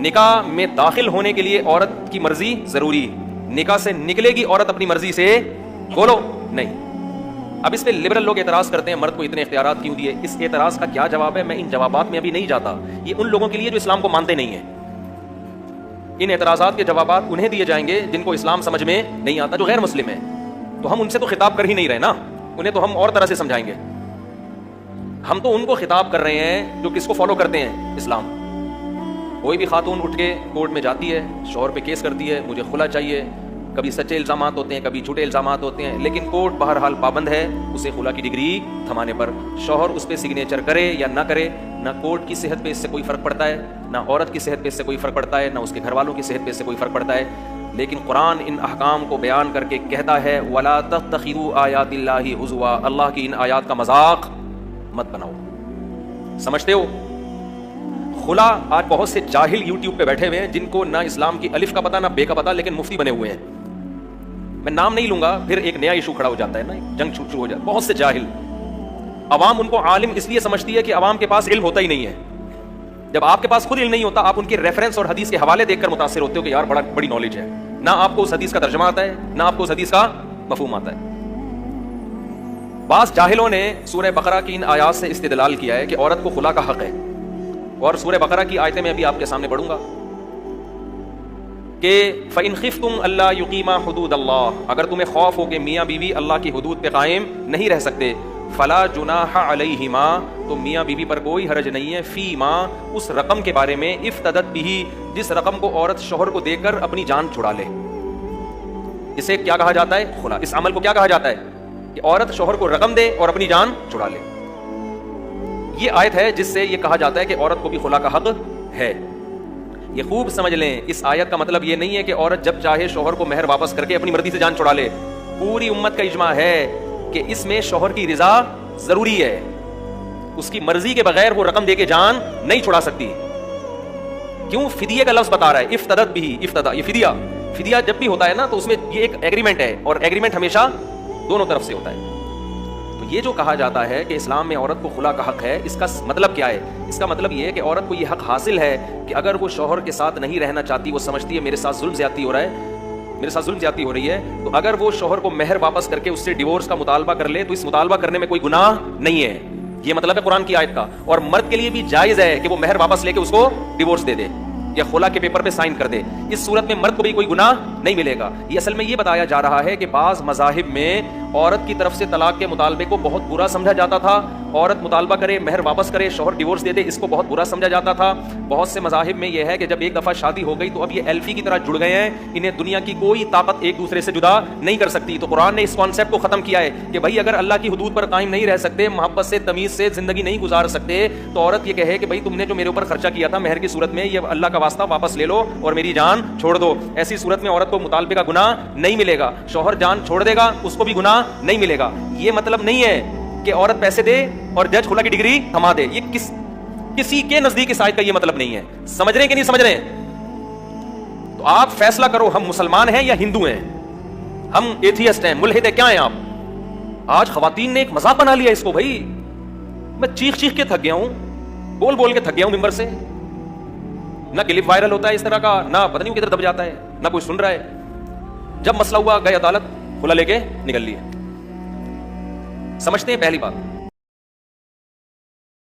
نکاح میں داخل ہونے کے لیے عورت کی مرضی ضروری, نکاح سے نکلے گی عورت اپنی مرضی سے, بولو نہیں. اب اس پہ لبرل لوگ اعتراض کرتے ہیں مرد کو اتنے اختیارات کیوں دیے. اس اعتراض کا کیا جواب ہے, میں ان جوابات میں ابھی نہیں جاتا. یہ ان لوگوں کے لیے جو اسلام کو مانتے نہیں ہیں. ان اعتراضات کے جوابات انہیں دیے جائیں گے جن کو اسلام سمجھ میں نہیں آتا, جو غیر مسلم ہیں. تو ہم ان سے تو خطاب کر ہی نہیں رہے نا, انہیں تو ہم اور طرح سے سمجھائیں گے. ہم تو ان کو خطاب کر رہے ہیں جو کس کو فالو کرتے ہیں, اسلام. کوئی بھی خاتون اٹھ کے کورٹ میں جاتی ہے, شوہر پہ کیس کرتی ہے, مجھے خلا چاہیے. کبھی سچے الزامات ہوتے ہیں, کبھی جھوٹے الزامات ہوتے ہیں, لیکن کورٹ بہرحال پابند ہے اسے خلا کی ڈگری تھمانے پر. شوہر اس پہ سگنیچر کرے یا نہ کرے, نہ کورٹ کی صحت پہ اس سے کوئی فرق پڑتا ہے, نہ عورت کی صحت پہ اس سے کوئی فرق پڑتا ہے, نہ اس کے گھر والوں کی صحت پہ اس سے کوئی فرق پڑتا ہے. لیکن قرآن ان احکام کو بیان کر کے کہتا ہے وَلَا تَتَّخِذُوا آیَاتِ اللَّهِ هُزُوًا, اللہ کی ان آیات کا مذاق مت بناؤ. سمجھتے ہو؟ خلا آج بہت سے جاہل یوٹیوب پہ بیٹھے ہوئے ہیں جن کو نہ اسلام کی الف کا پتہ نہ بے کا پتہ, لیکن مفتی بنے ہوئے ہیں. میں نام نہیں لوں گا, پھر ایک نیا ایشو کھڑا ہو جاتا ہے نا, جنگ شروع ہو جاتا ہے. بہت سے جاہل عوام ان کو عالم اس لیے سمجھتی ہے کہ عوام کے پاس علم ہوتا ہی نہیں ہے. جب آپ کے پاس خود علم نہیں ہوتا, آپ ان کے ریفرنس اور حدیث کے حوالے دیکھ کر متاثر ہوتے ہو کہ یار بڑی نالج ہے. نہ آپ کو اس حدیث کا ترجمہ آتا ہے, نہ آپ کو اس حدیث کا مفہوم آتا ہے. بعض جاہلوں نے سورہ بقرہ کی ان آیات سے استدلال کیا ہے کہ عورت کو خلا کا حق ہے, اور سورہ بقرہ کی آیتیں میں ابھی آپ کے سامنے پڑھوں گا کہ فَإِنْ خِفْتُمْ أَلَّا يُقِيمَا حُدُودَ اللَّهِ, اگر تمہیں خوف ہو کہ میاں بیوی اللہ کی حدود پہ قائم نہیں رہ سکتے, فَلَا جُنَاحَ عَلَيْهِمَا, تو میاں بیوی پر کوئی حرج نہیں ہے, فِي مَا, اس رقم کے بارے میں, افتدت بِهِ, جس رقم کو عورت شوہر کو دے کر اپنی جان چھڑا لے. اسے کیا کہا جاتا ہے؟ خلا. اس عمل کو کیا کہا جاتا ہے کہ عورت شوہر کو رقم دے اور اپنی جان چھڑا لے. یہ آیت ہے جس سے یہ کہا جاتا ہے کہ عورت کو بھی خلا کا حق ہے. یہ خوب سمجھ لیں, اس آیت کا مطلب یہ نہیں ہے کہ عورت جب چاہے شوہر کو مہر واپس کر کے اپنی مرضی سے جان چھڑا لے. پوری امت کا اجماع ہے کہ اس میں شوہر کی رضا ضروری ہے. اس کی مرضی کے بغیر وہ رقم دے کے جان نہیں چھڑا سکتی. کیوں؟ فدیے کا لفظ بتا رہا ہے, افتدت بھی, افتدا, یہ فدیہ جب بھی ہوتا ہے نا تو اس میں یہ ایک ایگریمنٹ ہے, اور ایگریمنٹ ہمیشہ دونوں طرف سے ہوتا ہے. تو یہ جو کہا جاتا ہے کہ اسلام میں عورت کو خلا کا حق ہے, اس کا مطلب کیا ہے؟ اس کا مطلب یہ ہے کہ عورت کو یہ حق حاصل ہے کہ اگر وہ شوہر کے ساتھ نہیں رہنا چاہتی, وہ سمجھتی ہے میرے ساتھ ظلم زیادتی ہو رہا ہے, میرے ساتھ ظلم زیادتی ہو رہی ہے, تو اگر وہ شوہر کو مہر واپس کر کے اس سے ڈیورس کا مطالبہ کر لے تو اس مطالبہ کرنے میں کوئی گناہ نہیں ہے. یہ مطلب ہے قرآن کی آیت کا. اور مرد کے لیے بھی جائز ہے کہ وہ مہر واپس لے کے اس کو ڈیورس دے دے یا خلا کے پیپر پہ سائن کر دے. اس صورت میں مرد کو بھی کوئی گناہ نہیں ملے گا. یہ اصل میں یہ بتایا جا رہا ہے کہ بعض مذاہب میں عورت کی طرف سے طلاق کے مطالبے کو بہت برا سمجھا جاتا تھا. عورت مطالبہ کرے, مہر واپس کرے, شوہر ڈیورس دے دے, اس کو بہت برا سمجھا جاتا تھا. بہت سے مذاہب میں یہ ہے کہ جب ایک دفعہ شادی ہو گئی تو اب یہ ایلفی کی طرح جڑ گئے ہیں, انہیں دنیا کی کوئی طاقت ایک دوسرے سے جدا نہیں کر سکتی. تو قرآن نے اس کانسیپٹ کو ختم کیا ہے کہ بھائی اگر اللہ کی حدود پر قائم نہیں رہ سکتے, محبت سے, تمیز سے زندگی نہیں گزار سکتے, تو عورت یہ کہے کہ بھائی تم نے جو میرے اوپر خرچہ کیا تھا مہر کی صورت میں, یہ اللہ کا واسطہ واپس لے لو اور میری جان چھوڑ دو. ایسی صورت میں عورت کو مطالبے کا گناہ نہیں ملے گا. شوہر جان چھوڑ دے گا, اس کو بھی گناہ نہیں ملے گا. یہ مطلب نہیں ہے کہ عورت پیسے دے اور جج خلا کی ڈگری تھما دے. یہ کسی کے نزدیک اس آیت کا یہ مطلب نہیں ہے. سمجھ رہے ہیں کہ نہیں سمجھ رہے ہیں؟ تو آپ فیصلہ کرو, ہم مسلمان ہیں یا ہندو ہیں, ہم ایتھیسٹ ہیں, ملحد ہیں, کیا ہیں آپ؟ آج خواتین نے ایک مذاق بنا لیا اس کو. بھائی میں چیخ کے تھک گیا ہوں, بول کے تھک گیا ہوں ممبر سے. نہ کلپ وائرل ہوتا ہے اس طرح کا, نہ پتہ نہیں کدھر دب جاتا ہے, نہ کوئی سن رہا ہے. جب مسئلہ ہوا گئے عدالت, کھلا لے کے نکل لیے. سمجھتے ہیں پہلی بات.